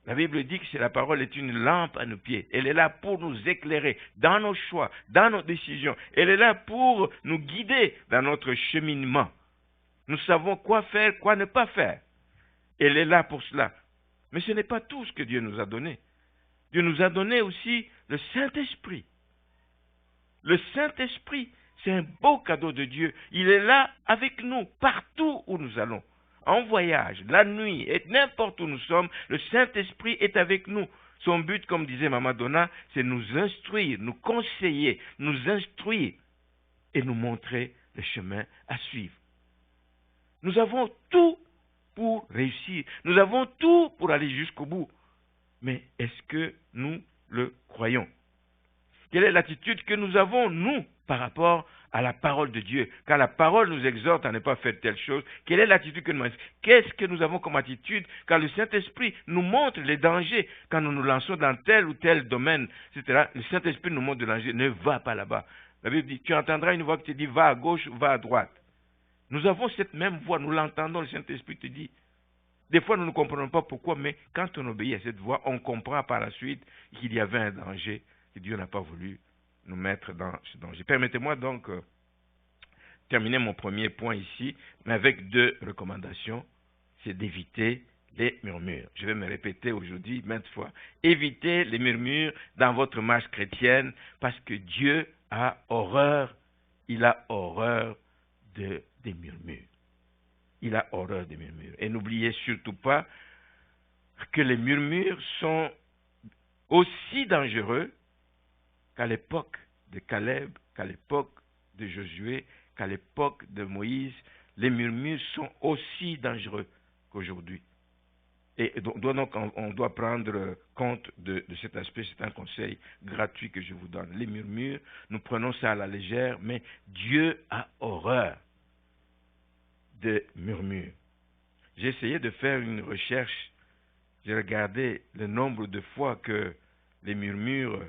La Bible dit que la parole est une lampe à nos pieds. Elle est là pour nous éclairer dans nos choix, dans nos décisions. Elle est là pour nous guider dans notre cheminement. Nous savons quoi faire, quoi ne pas faire. Elle est là pour cela. Mais ce n'est pas tout ce que Dieu nous a donné. Dieu nous a donné aussi le Saint-Esprit. Le Saint-Esprit, c'est un beau cadeau de Dieu. Il est là avec nous, partout où nous allons. En voyage, la nuit, et n'importe où nous sommes, le Saint-Esprit est avec nous. Son but, comme disait Maman Donna, c'est nous instruire, nous conseiller, nous instruire et nous montrer le chemin à suivre. Nous avons tout pour réussir. Nous avons tout pour aller jusqu'au bout. Mais est-ce que nous le croyons? Quelle est l'attitude que nous avons, nous, par rapport à la parole de Dieu? Quand la parole nous exhorte à ne pas faire telle chose, quelle est l'attitude que nous avons? Qu'est-ce que nous avons comme attitude quand le Saint-Esprit nous montre les dangers, quand nous nous lançons dans tel ou tel domaine, etc. Le Saint-Esprit nous montre le danger, ne va pas là-bas. La Bible dit, tu entendras une voix qui te dit, va à gauche, va à droite. Nous avons cette même voix, nous l'entendons, le Saint-Esprit te dit. Des fois, nous ne comprenons pas pourquoi, mais quand on obéit à cette voix, on comprend par la suite qu'il y avait un danger que Dieu n'a pas voulu nous mettre dans ce danger. Permettez-moi donc terminer mon premier point ici, mais avec deux recommandations. C'est d'éviter les murmures. Je vais me répéter aujourd'hui maintes fois. Évitez les murmures dans votre marche chrétienne parce que Dieu a horreur, il a horreur des murmures. Il a horreur des murmures. Et n'oubliez surtout pas que les murmures sont aussi dangereux qu'à l'époque de Caleb, qu'à l'époque de Josué, qu'à l'époque de Moïse. Les murmures sont aussi dangereux qu'aujourd'hui. Et donc on doit prendre compte de cet aspect. C'est un conseil gratuit que je vous donne. Les murmures, nous prenons ça à la légère, mais Dieu a horreur des murmures. J'ai essayé de faire une recherche. J'ai regardé le nombre de fois que les murmures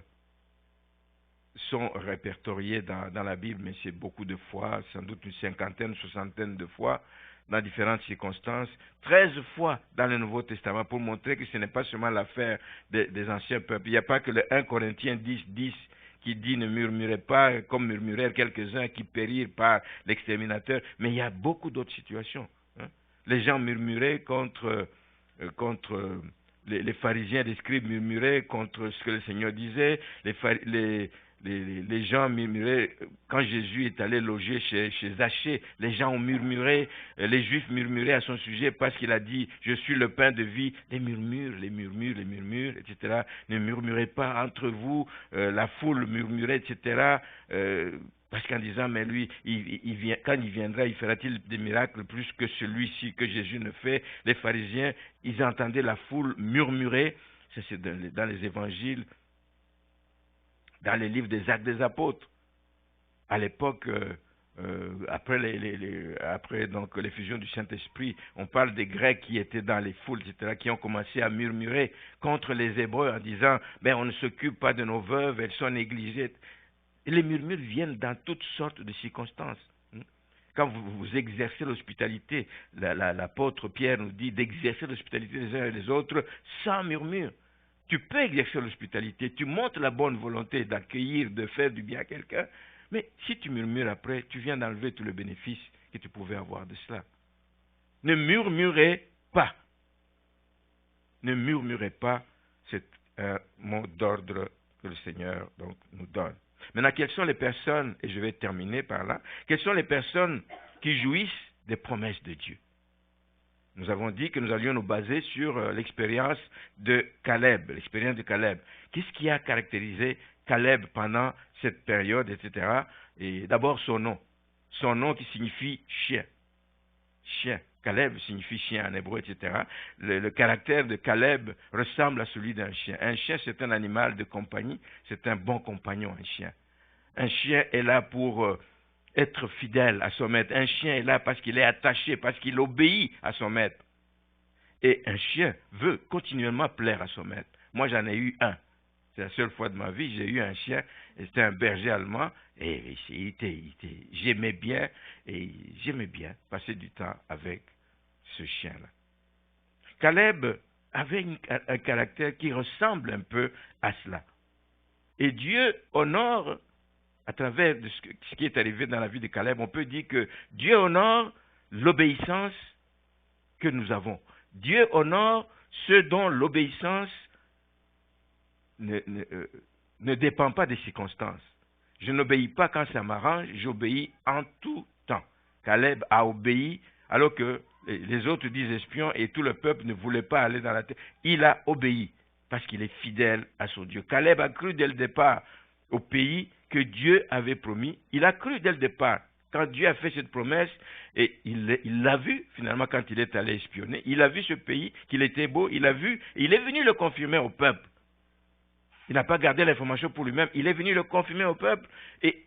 sont répertoriés dans la Bible, mais c'est beaucoup de fois, sans doute une cinquantaine, soixantaine de fois, dans différentes circonstances, 13 fois dans le Nouveau Testament, pour montrer que ce n'est pas seulement l'affaire des anciens peuples. Il n'y a pas que le 1 Corinthiens 10 qui dit ne murmurez pas comme murmurèrent quelques-uns qui périrent par l'exterminateur, mais il y a beaucoup d'autres situations. Les gens murmuraient contre les pharisiens, les scribes murmuraient contre ce que le Seigneur disait, les gens murmuraient, quand Jésus est allé loger chez Zachée, les gens ont murmuré, les Juifs murmuraient à son sujet parce qu'il a dit « Je suis le pain de vie ». Les murmures, etc. Ne murmurez pas entre vous, la foule murmurait, etc. Parce qu'en disant « Mais lui, quand il viendra, il fera-t-il des miracles plus que celui-ci que Jésus ne fait ?» Les pharisiens, ils entendaient la foule murmurer, ça c'est dans les évangiles, dans les livres des Actes des Apôtres. À l'époque, après donc l'effusion du Saint-Esprit, on parle des Grecs qui étaient dans les foules, etc., qui ont commencé à murmurer contre les Hébreux en disant « Ben, on ne s'occupe pas de nos veuves, elles sont négligées. » Et les murmures viennent dans toutes sortes de circonstances. Quand vous exercez l'hospitalité, l'apôtre Pierre nous dit d'exercer l'hospitalité les uns et les autres sans murmure. Tu peux exercer l'hospitalité, tu montres la bonne volonté d'accueillir, de faire du bien à quelqu'un, mais si tu murmures après, tu viens d'enlever tout le bénéfice que tu pouvais avoir de cela. Ne murmurez pas. Ne murmurez pas, c'est un mot d'ordre que le Seigneur donc, nous donne. Maintenant, quelles sont les personnes, et je vais terminer par là, quelles sont les personnes qui jouissent des promesses de Dieu? Nous avons dit que nous allions nous baser sur l'expérience de Caleb, Qu'est-ce qui a caractérisé Caleb pendant cette période, etc. Et d'abord son nom qui signifie chien. Chien. Caleb signifie chien en hébreu, etc. Le caractère de Caleb ressemble à celui d'un chien. Un chien, c'est un animal de compagnie, c'est un bon compagnon, un chien. Un chien est là pour être fidèle à son maître. Un chien est là parce qu'il est attaché, parce qu'il obéit à son maître. Et un chien veut continuellement plaire à son maître. Moi, j'en ai eu un. C'est la seule fois de ma vie, j'ai eu un chien. C'était un berger allemand. Et j'aimais bien passer du temps avec ce chien-là. Caleb avait un caractère qui ressemble un peu à cela. Et Dieu honore, à travers de ce qui est arrivé dans la vie de Caleb, on peut dire que Dieu honore l'obéissance que nous avons. Dieu honore ceux dont l'obéissance ne dépend pas des circonstances. Je n'obéis pas quand ça m'arrange, j'obéis en tout temps. Caleb a obéi alors que les autres disent espions et tout le peuple ne voulait pas aller dans la terre. Il a obéi parce qu'il est fidèle à son Dieu. Caleb a cru dès le départ au pays que Dieu avait promis. Il a cru dès le départ. Quand Dieu a fait cette promesse, et il l'a vu finalement quand il est allé espionner, il a vu ce pays, qu'il était beau, il l'a vu, et il est venu le confirmer au peuple. Il n'a pas gardé l'information pour lui-même, il est venu le confirmer au peuple,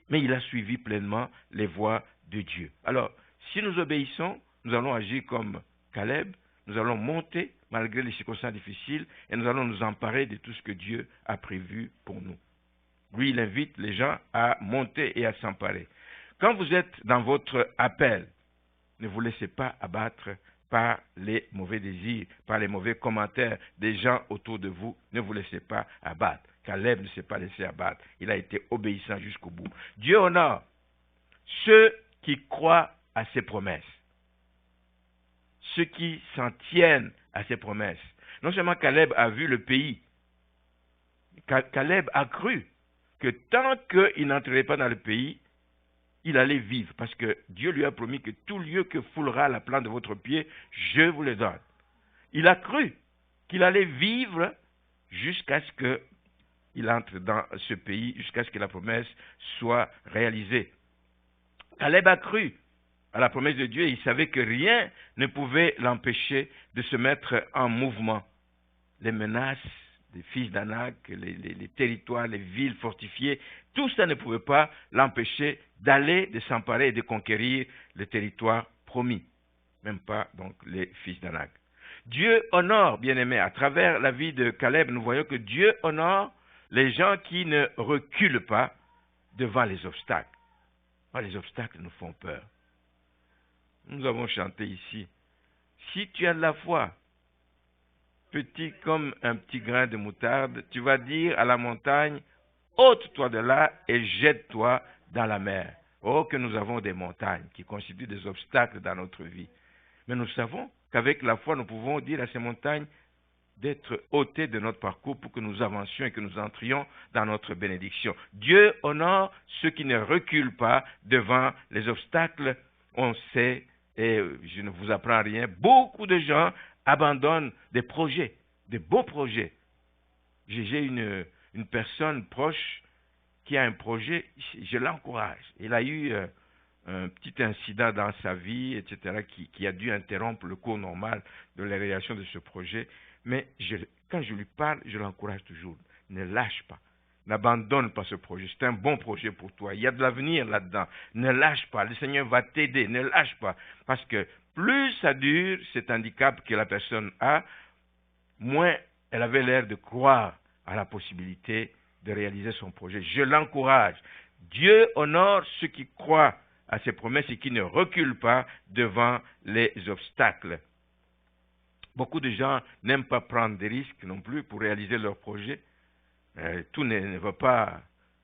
mais il a suivi pleinement les voies de Dieu. Alors, si nous obéissons, nous allons agir comme Caleb, nous allons monter malgré les circonstances difficiles, et nous allons nous emparer de tout ce que Dieu a prévu pour nous. Lui, il invite les gens à monter et à s'emparer. Quand vous êtes dans votre appel, ne vous laissez pas abattre par les mauvais désirs, par les mauvais commentaires des gens autour de vous. Ne vous laissez pas abattre. Caleb ne s'est pas laissé abattre. Il a été obéissant jusqu'au bout. Dieu honore ceux qui croient à ses promesses, ceux qui s'en tiennent à ses promesses. Non seulement Caleb a vu le pays, Caleb a cru que tant qu'il n'entrerait pas dans le pays, il allait vivre, parce que Dieu lui a promis que tout lieu que foulera la plante de votre pied, je vous le donne. Il a cru qu'il allait vivre jusqu'à ce qu'il entre dans ce pays, jusqu'à ce que la promesse soit réalisée. Caleb a cru à la promesse de Dieu et il savait que rien ne pouvait l'empêcher de se mettre en mouvement. Les menaces des fils d'Anak, les territoires, les villes fortifiées, tout ça ne pouvait pas l'empêcher d'aller, de s'emparer et de conquérir le territoire promis. Même pas donc les fils d'Anak. Dieu honore, bien-aimés, à travers la vie de Caleb, nous voyons que Dieu honore les gens qui ne reculent pas devant les obstacles. Oh, les obstacles nous font peur. Nous avons chanté ici. Si tu as de la foi, petit comme un petit grain de moutarde, tu vas dire à la montagne, ôte-toi de là et jette-toi dans la mer. Oh, que nous avons des montagnes qui constituent des obstacles dans notre vie. Mais nous savons qu'avec la foi, nous pouvons dire à ces montagnes d'être ôtées de notre parcours pour que nous avancions et que nous entrions dans notre bénédiction. Dieu honore ceux qui ne reculent pas devant les obstacles. On sait, et je ne vous apprends rien, beaucoup de gens abandonnent des projets, des beaux projets. J'ai une personne proche qui a un projet, je l'encourage. Il a eu un petit incident dans sa vie, etc., qui a dû interrompre le cours normal de la réalisation de ce projet. Mais quand je lui parle, je l'encourage toujours. Ne lâche pas. N'abandonne pas ce projet. C'est un bon projet pour toi. Il y a de l'avenir là-dedans. Ne lâche pas. Le Seigneur va t'aider. Ne lâche pas. Parce que plus ça dure, cet handicap que la personne a, moins elle avait l'air de croire à la possibilité de réaliser son projet. Je l'encourage. Dieu honore ceux qui croient à ses promesses et qui ne reculent pas devant les obstacles. Beaucoup de gens n'aiment pas prendre des risques non plus pour réaliser leur projet. Tout ne va pas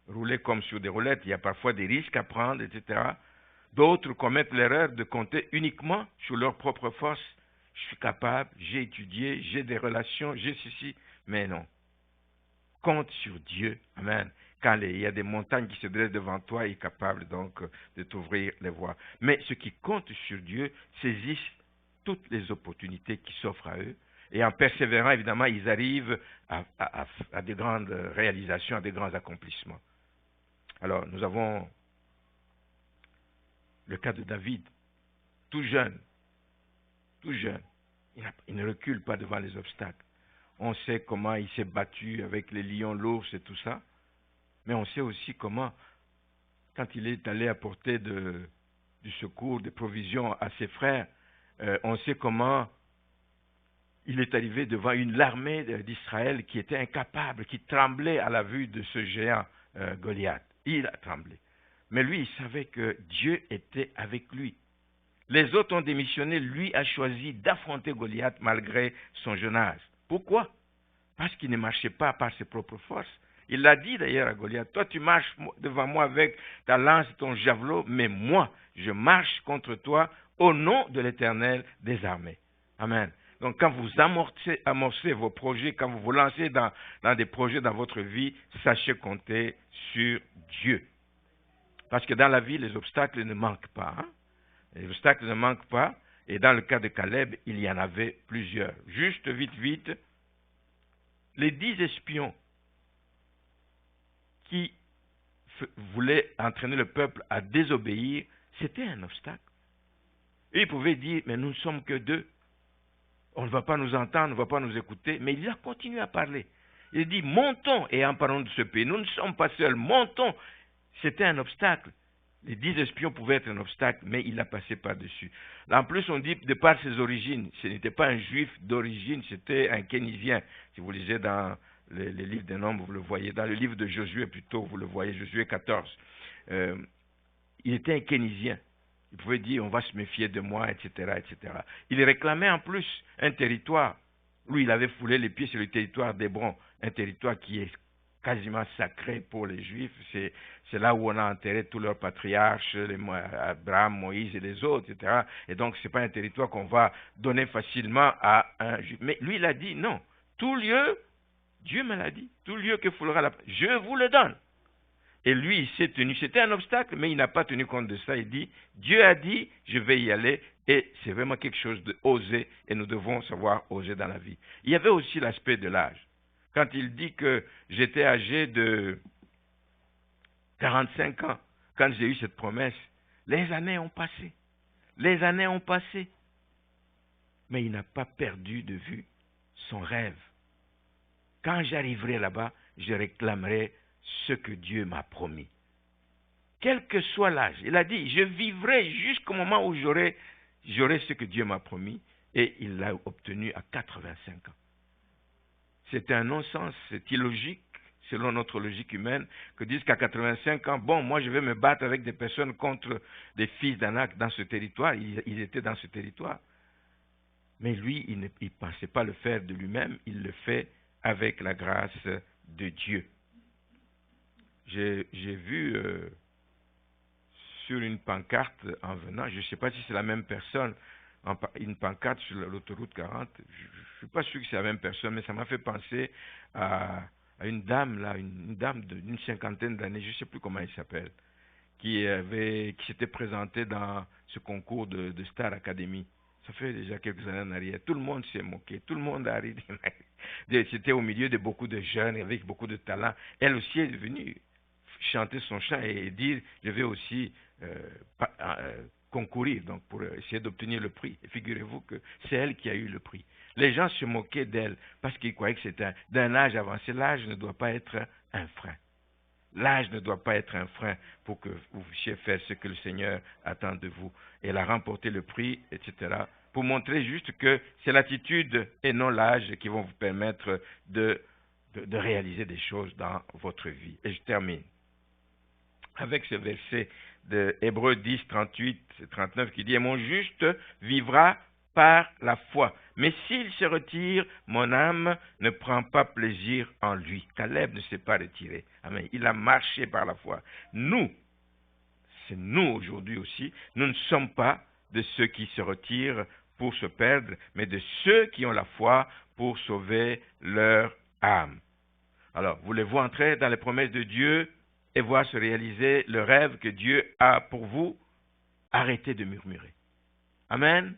rouler comme sur des roulettes. Il y a parfois des risques à prendre, etc. D'autres commettent l'erreur de compter uniquement sur leur propre force. Je suis capable, j'ai étudié, j'ai des relations, j'ai ceci. Mais non. Compte sur Dieu. Amen. Quand il y a des montagnes qui se dressent devant toi, il est capable donc de t'ouvrir les voies. Mais ceux qui comptent sur Dieu saisissent toutes les opportunités qui s'offrent à eux. Et en persévérant, évidemment, ils arrivent à des grandes réalisations, à des grands accomplissements. Alors, nous avons le cas de David, tout jeune. Il ne recule pas devant les obstacles. On sait comment il s'est battu avec les lions, l'ours et tout ça. Mais on sait aussi comment, quand il est allé apporter du secours, des provisions à ses frères, on sait comment il est arrivé devant une armée d'Israël qui était incapable, qui tremblait à la vue de ce géant Goliath. Il a tremblé. Mais lui, il savait que Dieu était avec lui. Les autres ont démissionné, lui a choisi d'affronter Goliath malgré son jeune âge. Pourquoi? Parce qu'il ne marchait pas par ses propres forces. Il l'a dit d'ailleurs à Goliath, toi tu marches devant moi avec ta lance et ton javelot, mais moi je marche contre toi au nom de l'Éternel des armées. Amen. Donc quand vous amorcez vos projets, quand vous vous lancez dans des projets dans votre vie, sachez compter sur Dieu. Parce que dans la vie, les obstacles ne manquent pas. Hein? Les obstacles ne manquent pas. Et dans le cas de Caleb, il y en avait plusieurs. Juste vite, les 10 espions qui voulaient entraîner le peuple à désobéir, c'était un obstacle. Et ils pouvaient dire, mais nous ne sommes que 2. On ne va pas nous entendre, on ne va pas nous écouter. Mais il a continué à parler. Il dit, montons, et en parlant de ce pays, nous ne sommes pas seuls, montons. C'était un obstacle. Les 10 espions pouvaient être un obstacle, mais il a passé par-dessus. En plus, on dit, de par ses origines, ce n'était pas un juif d'origine, c'était un Kénisien. Si vous lisez dans les livres des Nombres, vous le voyez. Dans le livre de Josué, plutôt, vous le voyez, Josué 14. Il était un Kénisien. Il pouvait dire, on va se méfier de moi, etc., etc. Il réclamait en plus un territoire. Lui, il avait foulé les pieds sur le territoire d'Hébron, un territoire qui est quasiment sacré pour les Juifs. C'est là où on a enterré tous leurs patriarches, Abraham, Moïse et les autres, etc. Et donc, ce n'est pas un territoire qu'on va donner facilement à un Juif. Mais lui, il a dit, non, tout lieu, Dieu me l'a dit, tout lieu que foulera la... je vous le donne. Et lui, il s'est tenu, c'était un obstacle, mais il n'a pas tenu compte de ça. Il dit, Dieu a dit, je vais y aller. Et c'est vraiment quelque chose d'oser, et nous devons savoir oser dans la vie. Il y avait aussi l'aspect de l'âge. Quand il dit que j'étais âgé de 45 ans, quand j'ai eu cette promesse, les années ont passé. Les années ont passé. Mais il n'a pas perdu de vue son rêve. Quand j'arriverai là-bas, je réclamerai ce que Dieu m'a promis. Quel que soit l'âge, il a dit, je vivrai jusqu'au moment où j'aurai ce que Dieu m'a promis, et il l'a obtenu à 85 ans. C'est un non-sens, c'est illogique, selon notre logique humaine, que disent qu'à 85 ans, bon, moi je vais me battre avec des personnes contre des fils d'Anak dans ce territoire, ils étaient dans ce territoire. Mais lui, il ne pensait pas le faire de lui-même, il le fait avec la grâce de Dieu. J'ai vu sur une pancarte en venant, je ne sais pas si c'est la même personne, une pancarte sur l'autoroute 40, je ne suis pas sûr que c'est la même personne, mais ça m'a fait penser à une dame, là, une dame d'une cinquantaine d'années, je ne sais plus comment elle s'appelle, qui s'était présentée dans ce concours de Star Academy. Ça fait déjà quelques années en arrière. Tout le monde s'est moqué, tout le monde a ri. C'était au milieu de beaucoup de jeunes avec beaucoup de talent. Elle aussi est venue chanter son chant et dire je vais aussi concourir donc pour essayer d'obtenir le prix. Et figurez-vous que c'est elle qui a eu le prix. Les gens se moquaient d'elle parce qu'ils croyaient que c'était d'un âge avancé. L'âge ne doit pas être un frein. L'âge ne doit pas être un frein pour que vous puissiez faire ce que le Seigneur attend de vous. Elle a remporté le prix, etc. Pour montrer juste que c'est l'attitude et non l'âge qui vont vous permettre de réaliser des choses dans votre vie. Et je termine avec ce verset de Hébreux 10, 38 et 39 qui dit « Et mon juste vivra par la foi. Mais s'il se retire, mon âme ne prend pas plaisir en lui. » Caleb ne s'est pas retiré. Amen. Il a marché par la foi. Nous, c'est nous aujourd'hui aussi, nous ne sommes pas de ceux qui se retirent pour se perdre, mais de ceux qui ont la foi pour sauver leur âme. Alors, voulez-vous entrer dans les promesses de Dieu et voir se réaliser le rêve que Dieu a pour vous? Arrêtez de murmurer. Amen.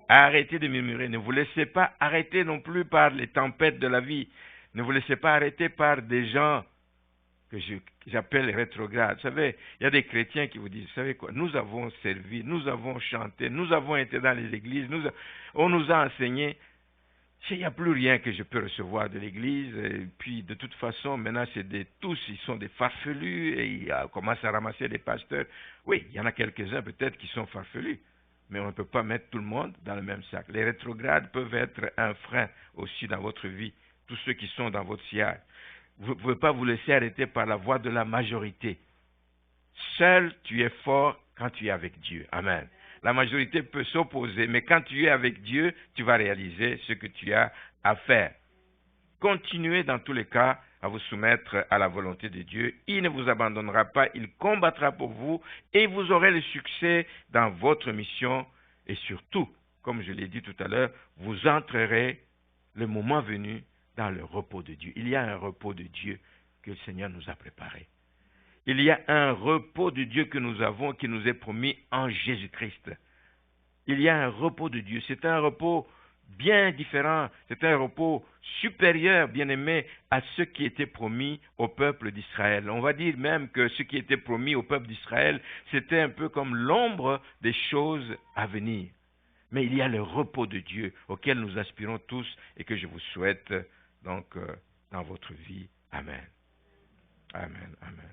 Arrêtez de murmurer. Ne vous laissez pas arrêter non plus par les tempêtes de la vie. Ne vous laissez pas arrêter par des gens que j'appelle rétrogrades. Vous savez, il y a des chrétiens qui vous disent, vous savez quoi, nous avons servi, nous avons chanté, nous avons été dans les églises, on nous a enseigné. Il n'y a plus rien que je peux recevoir de l'église, et puis de toute façon, maintenant, tous, ils sont des farfelus, et ils commencent à ramasser des pasteurs. Oui, il y en a quelques-uns peut-être qui sont farfelus, mais on ne peut pas mettre tout le monde dans le même sac. Les rétrogrades peuvent être un frein aussi dans votre vie, tous ceux qui sont dans votre sillage. Vous ne pouvez pas vous laisser arrêter par la voix de la majorité. Seul, tu es fort quand tu es avec Dieu. Amen. La majorité peut s'opposer, mais quand tu es avec Dieu, tu vas réaliser ce que tu as à faire. Continuez dans tous les cas à vous soumettre à la volonté de Dieu. Il ne vous abandonnera pas, il combattra pour vous et vous aurez le succès dans votre mission. Et surtout, comme je l'ai dit tout à l'heure, vous entrerez le moment venu dans le repos de Dieu. Il y a un repos de Dieu que le Seigneur nous a préparé. Il y a un repos de Dieu que nous avons, qui nous est promis en Jésus-Christ. Il y a un repos de Dieu. C'est un repos bien différent. C'est un repos supérieur, bien aimé, à ce qui était promis au peuple d'Israël. On va dire même que ce qui était promis au peuple d'Israël, c'était un peu comme l'ombre des choses à venir. Mais il y a le repos de Dieu auquel nous aspirons tous et que je vous souhaite donc dans votre vie. Amen. Amen. Amen.